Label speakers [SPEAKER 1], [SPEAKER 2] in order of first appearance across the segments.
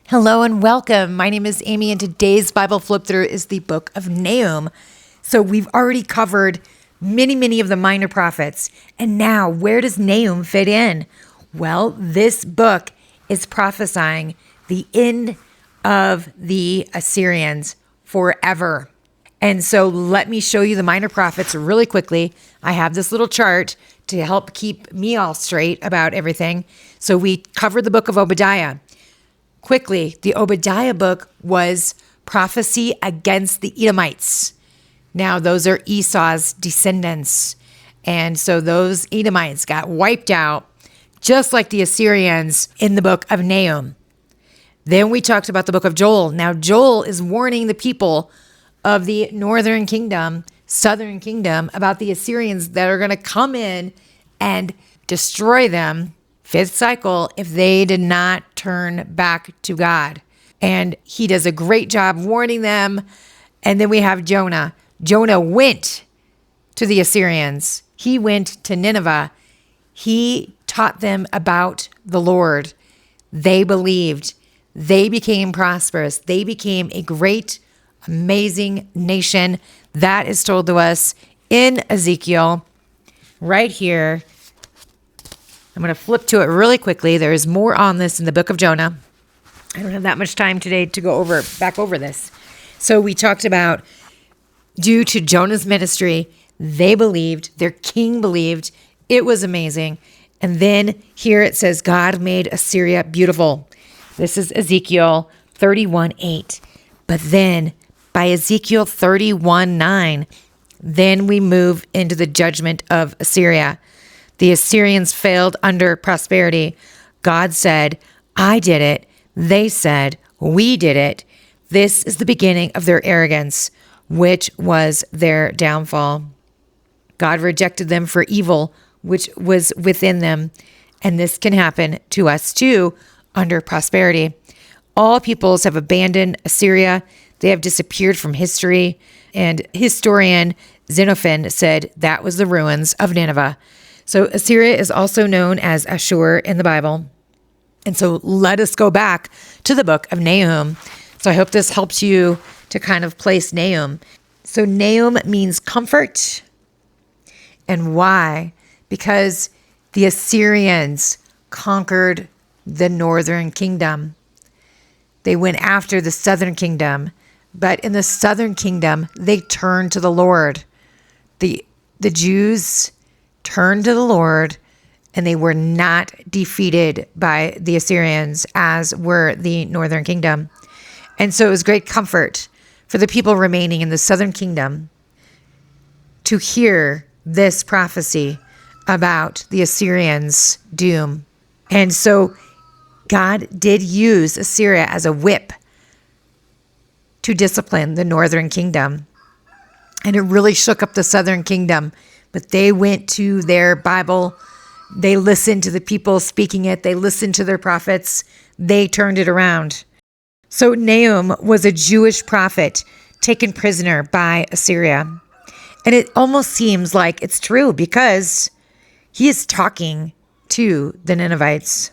[SPEAKER 1] Hello and welcome. My name is Amy, and today's Bible flip through is the book of Nahum. So we've already covered many of the minor prophets. And now, where does Nahum fit in? Well, this book is prophesying the end of the Assyrians forever. And so let me show you the minor prophets really quickly. I have this little chart to help keep me all straight about everything. So we covered the book of Obadiah. Quickly, the Obadiah book was prophecy against the Edomites. Now, those are Esau's descendants. And so those Edomites got wiped out, just like the Assyrians in the book of Nahum. Then we talked about the book of Joel. Now, Joel is warning the people of the northern kingdom, southern kingdom, about the Assyrians that are going to come in and destroy them. Fifth cycle, if they did not turn back to God. And he does a great job warning them. And then we have Jonah. Jonah went to the Assyrians. He went to Nineveh. He taught them about the Lord. They believed. They became prosperous. They became a great, amazing nation. That is told to us in Ezekiel right here. I'm going to flip to it really quickly. There is more on this in the book of Jonah. I don't have that much time today to go back over this. So we talked about, due to Jonah's ministry, they believed, their king believed. It was amazing. And then here it says, God made Assyria beautiful. This is Ezekiel 31:8. But then by Ezekiel 31:9, then we move into the judgment of Assyria. The Assyrians failed under prosperity. God said, I did it. They said, we did it. This is the beginning of their arrogance, which was their downfall. God rejected them for evil, which was within them. And this can happen to us too under prosperity. All peoples have abandoned Assyria. They have disappeared from history. And historian Xenophon said that was the ruins of Nineveh. So Assyria is also known as Ashur in the Bible. And so let us go back to the book of Nahum. So I hope this helps you to kind of place Nahum. So Nahum means comfort. And why? Because the Assyrians conquered the northern kingdom. They went after the southern kingdom. But in the southern kingdom, they turned to the Lord. The Jews turned to the Lord, and they were not defeated by the Assyrians, as were the northern kingdom. And so it was great comfort for the people remaining in the southern kingdom to hear this prophecy about the Assyrians' doom. And so God did use Assyria as a whip to discipline the northern kingdom. And it really shook up the southern kingdom. But they went to their Bible. They listened to the people speaking it. They listened to their prophets. They turned it around. So Nahum was a Jewish prophet taken prisoner by Assyria. And it almost seems like it's true because he is talking to the Ninevites.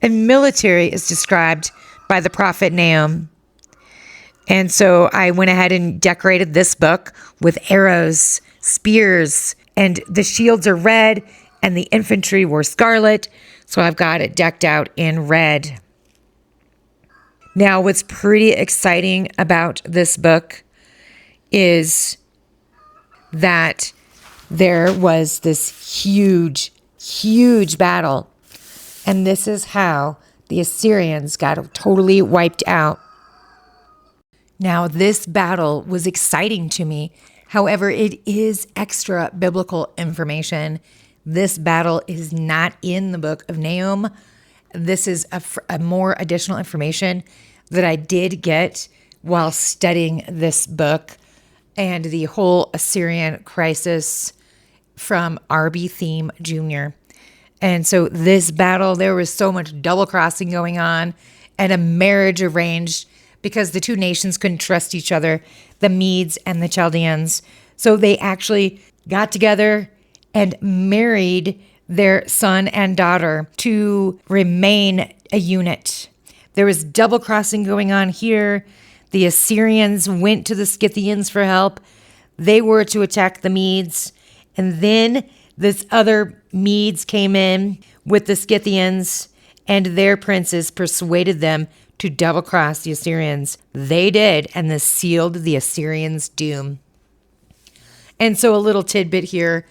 [SPEAKER 1] And military is described by the prophet Nahum. And so I went ahead and decorated this book with arrows, spears, and the shields are red and the infantry were scarlet. So I've got it decked out in red. Now, what's pretty exciting about this book is that there was this huge battle. And this is how the Assyrians got totally wiped out. Now, this battle was exciting to me. However, it is extra biblical information. This battle is not in the book of Nahum. This is a more additional information that I did get while studying this book and the whole Assyrian crisis from R.B. Thiem Jr. And so this battle, there was so much double crossing going on and a marriage arranged because the two nations couldn't trust each other, the Medes and the Chaldeans. So they actually got together and married their son and daughter to remain a unit. There was double crossing going on here. The Assyrians went to the Scythians for help. They were to attack the Medes. And then this other Medes came in with the Scythians, and their princes persuaded them to double cross the Assyrians. They did, and this sealed the Assyrians' doom. And so a little tidbit here.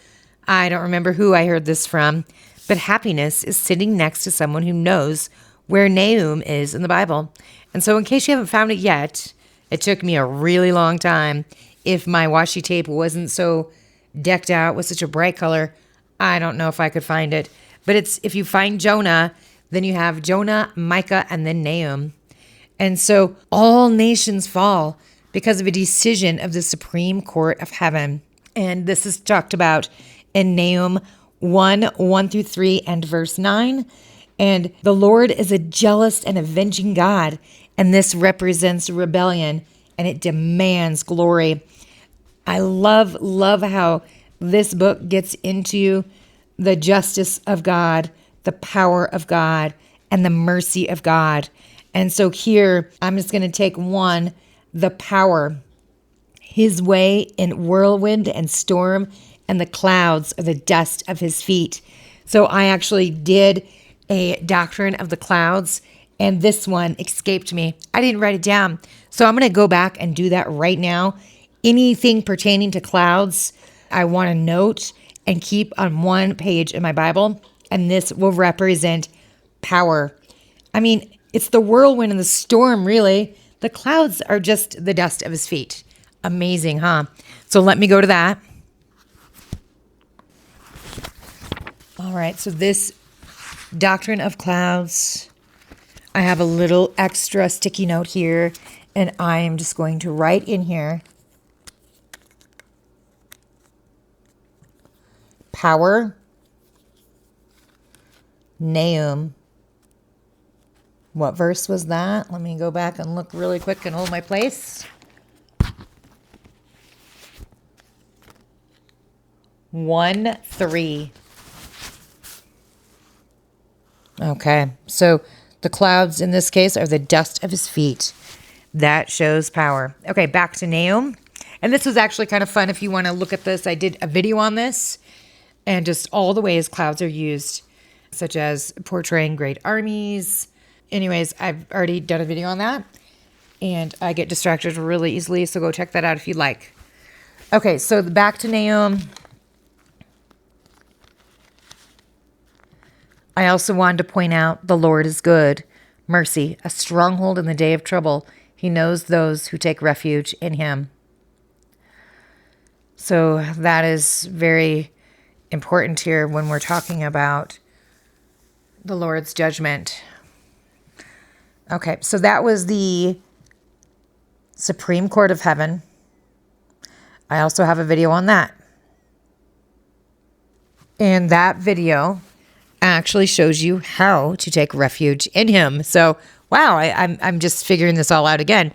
[SPEAKER 1] I don't remember who I heard this from, but happiness is sitting next to someone who knows where Nahum is in the Bible. And so in case you haven't found it yet, it took me a really long time. If my washi tape wasn't so decked out with such a bright color, I don't know if I could find it. But it's if you find Jonah, then you have Jonah, Micah, and then Nahum. And so all nations fall because of a decision of the Supreme Court of Heaven. And this is talked about in Nahum 1:1-3, and verse 9. And the Lord is a jealous and avenging God, and this represents rebellion, and it demands glory. I love how this book gets into the justice of God, the power of God, and the mercy of God. And so here, I'm just going to take one, the power. His way in whirlwind and storm, and the clouds are the dust of his feet. So I actually did a doctrine of the clouds, and this one escaped me. I didn't write it down. So I'm going to go back and do that right now. Anything pertaining to clouds, I want to note and keep on one page in my Bible, and this will represent power. I mean, it's the whirlwind and the storm, really. The clouds are just the dust of his feet. Amazing, huh? So let me go to that. All right, so this doctrine of clouds, I have a little extra sticky note here, and I am just going to write in here, power, Nahum. What verse was that? Let me go back and look really quick and hold my place. 1:3. Okay, so the clouds in this case are the dust of his feet. That shows power. Okay, back to Nahum. And this was actually kind of fun if you want to look at this. I did a video on this and just all the ways clouds are used, such as portraying great armies. Anyways, I've already done a video on that, and I get distracted really easily, so go check that out if you'd like. Okay, so back to Nahum. I also wanted to point out the Lord is good, mercy, a stronghold in the day of trouble. He knows those who take refuge in him. So that is very important here when we're talking about the Lord's judgment. Okay, so that was the Supreme Court of Heaven. I also have a video on that. And that video actually shows you how to take refuge in him. So, wow, I'm just figuring this all out again.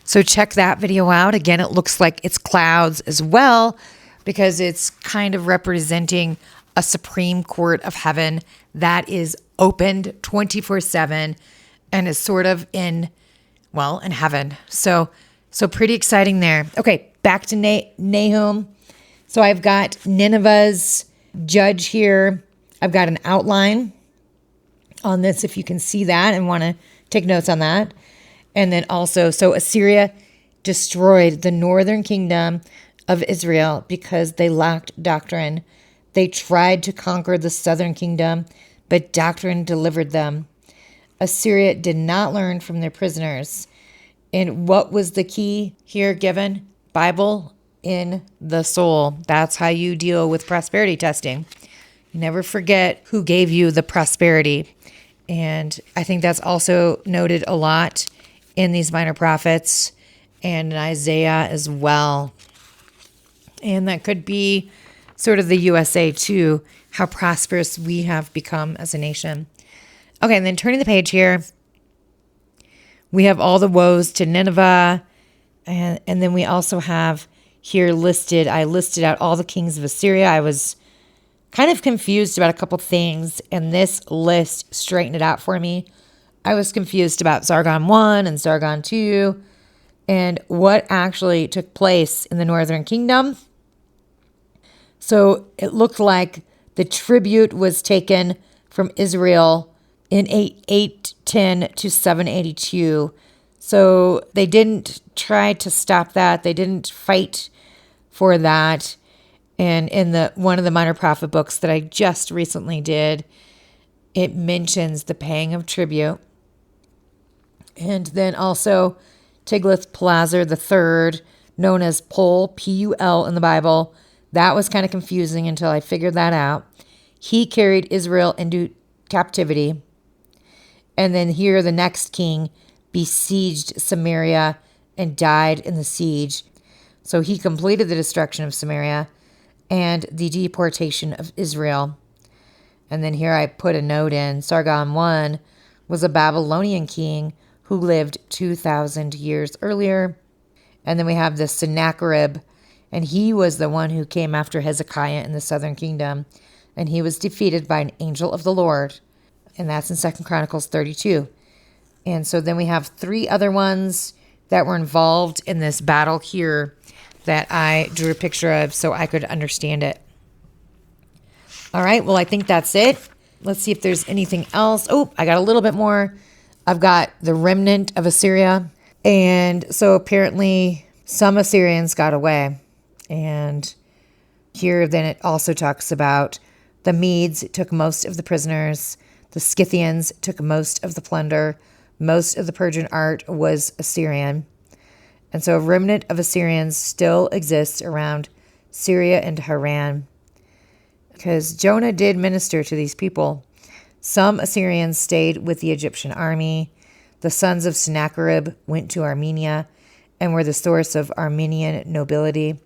[SPEAKER 1] So check that video out. Again, it looks like it's clouds as well, because it's kind of representing a Supreme Court of Heaven that is opened 24/7 and is sort of in heaven. So pretty exciting there. Okay, back to Nahum. So I've got Nineveh's judge here. I've got an outline on this if you can see that and want to take notes on that. And then also, so Assyria destroyed the northern kingdom of Israel because they lacked doctrine. They tried to conquer the southern kingdom, but doctrine delivered them. Assyria did not learn from their prisoners. And what was the key here given? Bible in the soul. That's how you deal with prosperity testing. You never forget who gave you the prosperity. And I think that's also noted a lot in these minor prophets and in Isaiah as well. And that could be sort of the USA too, how prosperous we have become as a nation. Okay, and then turning the page here, we have all the woes to Nineveh. And then we also have here listed, I listed out all the kings of Assyria. I was kind of confused about a couple things, and this list straightened it out for me. I was confused about Sargon 1 and Sargon 2 and what actually took place in the northern kingdom. So it looked like the tribute was taken from Israel in 810 to 782. So they didn't try to stop that. They didn't fight for that. And in the one of the minor prophet books that I just recently did, it mentions the paying of tribute. And then also Tiglath-Pileser III, known as Pul, P-U-L in the Bible. That was kind of confusing until I figured that out. He carried Israel into captivity. And then here the next king besieged Samaria and died in the siege. So he completed the destruction of Samaria and the deportation of Israel. And then here I put a note in. Sargon I was a Babylonian king who lived 2,000 years earlier. And then we have the Sennacherib, and he was the one who came after Hezekiah in the southern kingdom. And he was defeated by an angel of the Lord. And that's in 2 Chronicles 32. And so then we have 3 other ones that were involved in this battle here that I drew a picture of so I could understand it. All right, well, I think that's it. Let's see if there's anything else. Oh, I got a little bit more. I've got the remnant of Assyria. And so apparently some Assyrians got away. And here then it also talks about the Medes took most of the prisoners. The Scythians took most of the plunder. Most of the Persian art was Assyrian. And so a remnant of Assyrians still exists around Syria and Haran. Because Jonah did minister to these people. Some Assyrians stayed with the Egyptian army. The sons of Sennacherib went to Armenia and were the source of Armenian nobility.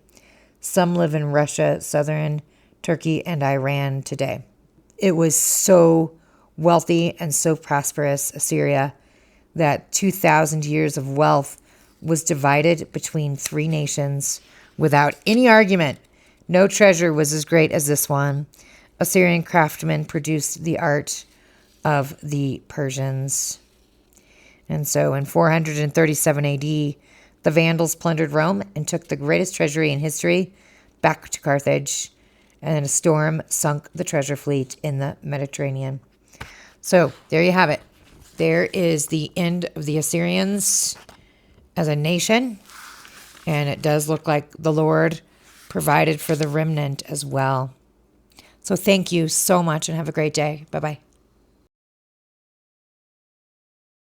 [SPEAKER 1] Some live in Russia, southern Turkey, and Iran today. It was so wealthy and so prosperous, Assyria, that 2,000 years of wealth was divided between 3 nations without any argument. No treasure was as great as this one. Assyrian craftsmen produced the art of the Persians. And so in 437 AD, the Vandals plundered Rome and took the greatest treasury in history back to Carthage. And then a storm sunk the treasure fleet in the Mediterranean. So there you have it. There is the end of the Assyrians as a nation. And it does look like the Lord provided for the remnant as well. So thank you so much and have a great day. Bye-bye.